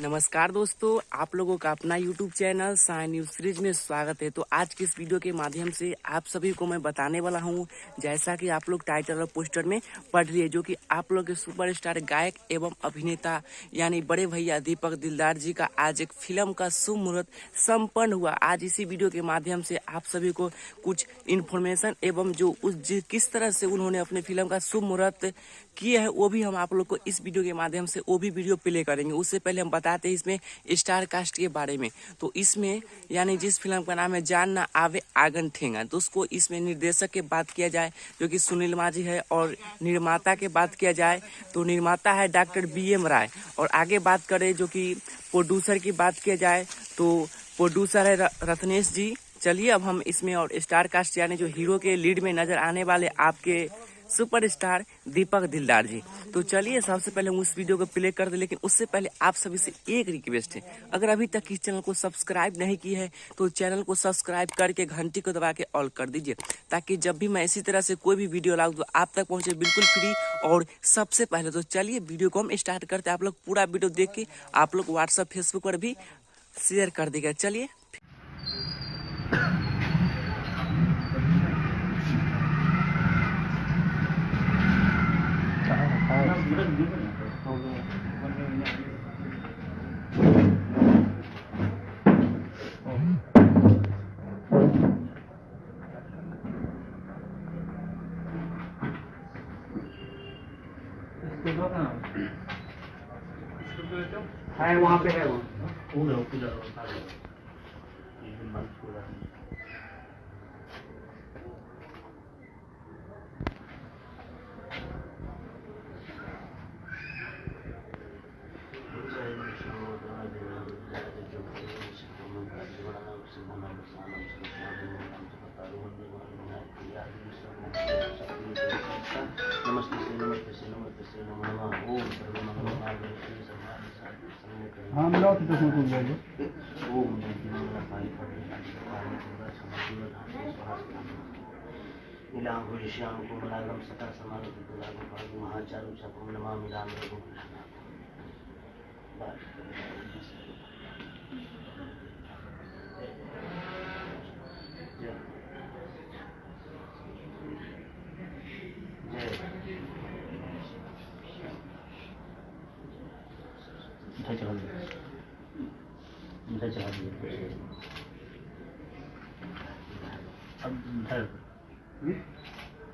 नमस्कार दोस्तों, आप लोगों का अपना YouTube channel sign news series में स्वागत है। तो आज की इस वीडियो के माध्यम से आप सभी को मैं बताने वाला हूं, जैसा कि आप लोग टाइटल और पोस्टर में पढ़ लिए, जो कि आप लोग के सुपरस्टार गायक एवं अभिनेता यानी बड़े भैया दीपक दिलदार जी का आज एक फिल्म का शुभ मुहूर्त संपन्न हुआ। आज इसी वीडियो के माध्यम से आप सभी को कुछ इन्फॉर्मेशन एवं जो किस तरह से उन्होंने अपने फिल्म का शुभ मुहूर्त किया है वो भी हम आप लोग को इस वीडियो के माध्यम से वो भी वीडियो प्ले करेंगे। उससे पहले हम बताते हैं इसमें स्टार कास्ट के बारे में। तो इसमें यानी जिस फिल्म का नाम है जान ना आवे आगन ठेंगा, तो उसको इसमें निर्देशक के बात किया जाए जो कि सुनील माझी है, और निर्माता के बात किया जाए तो निर्माता है डॉक्टर BM राय, और आगे बात करें जो कि प्रोड्यूसर की बात किया जाए तो प्रोड्यूसर है रत्नेश जी। चलिए अब हम इसमें और स्टार कास्ट यानी जो हीरो के लीड में नजर आने वाले आपके सुपरस्टार दीपक दिलदार जी। तो चलिए सबसे पहले हम उस वीडियो को प्ले कर दे, लेकिन उससे पहले आप सभी से एक रिक्वेस्ट है, अगर अभी तक इस चैनल को सब्सक्राइब नहीं की है तो चैनल को सब्सक्राइब करके घंटी को दबा के ऑल कर दीजिए, ताकि जब भी मैं इसी तरह से कोई भी वीडियो लाऊं तो आप तक पहुंचे बिल्कुल फ्री और सबसे पहले। तो चलिए वीडियो को हम स्टार्ट करते हैं। आप लोग पूरा वीडियो देख के आप लोग व्हाट्सएप फेसबुक पर भी शेयर कर दीजिएगा। चलिए है वहाँ पे है वो हाँ मिलाओ तो उसमें कुछ जाएगा। श्याम को मलागम सता समागम महाचारु चक्रम नमा मिलाम मिठाई चला दिए अब मिठाई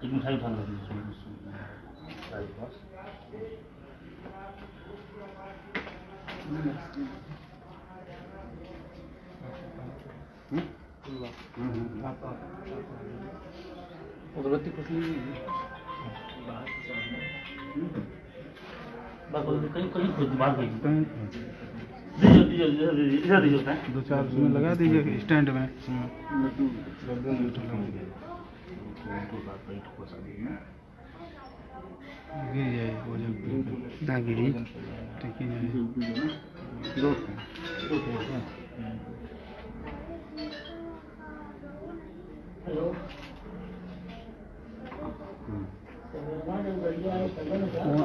एक मिठाई उठा लो उगरबत्ती कुछ नहीं कहीं खुद बात हुई दो चार उसमें लगा दीजिए स्टैंड में। गिर जाए वो जब ना गिरी ठीक ही नहीं।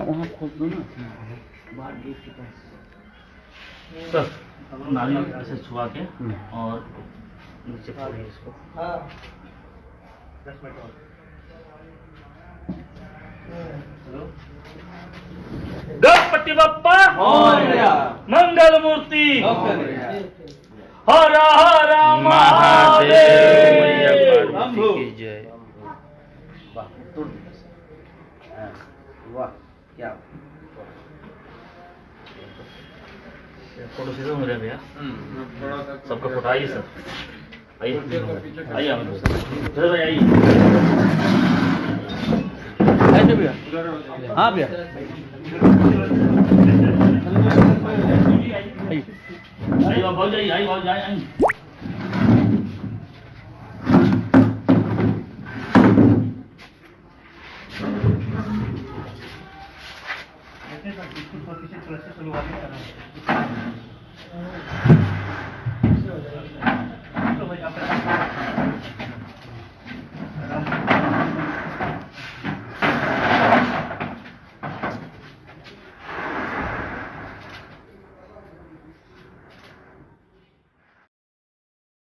वहाँ खोल दो ना सर, नारियल ऐसे छुआ के और नीचे फोड़िए इसको। गणपति बप्पा मंगल मूर्ति हर हर महादेव की जय। वाह क्या फोटो सीधा हो रहा है भैया, सबका फोटो आइए सर, आइए आइए ऐसे भैया। हाँ भैया आइए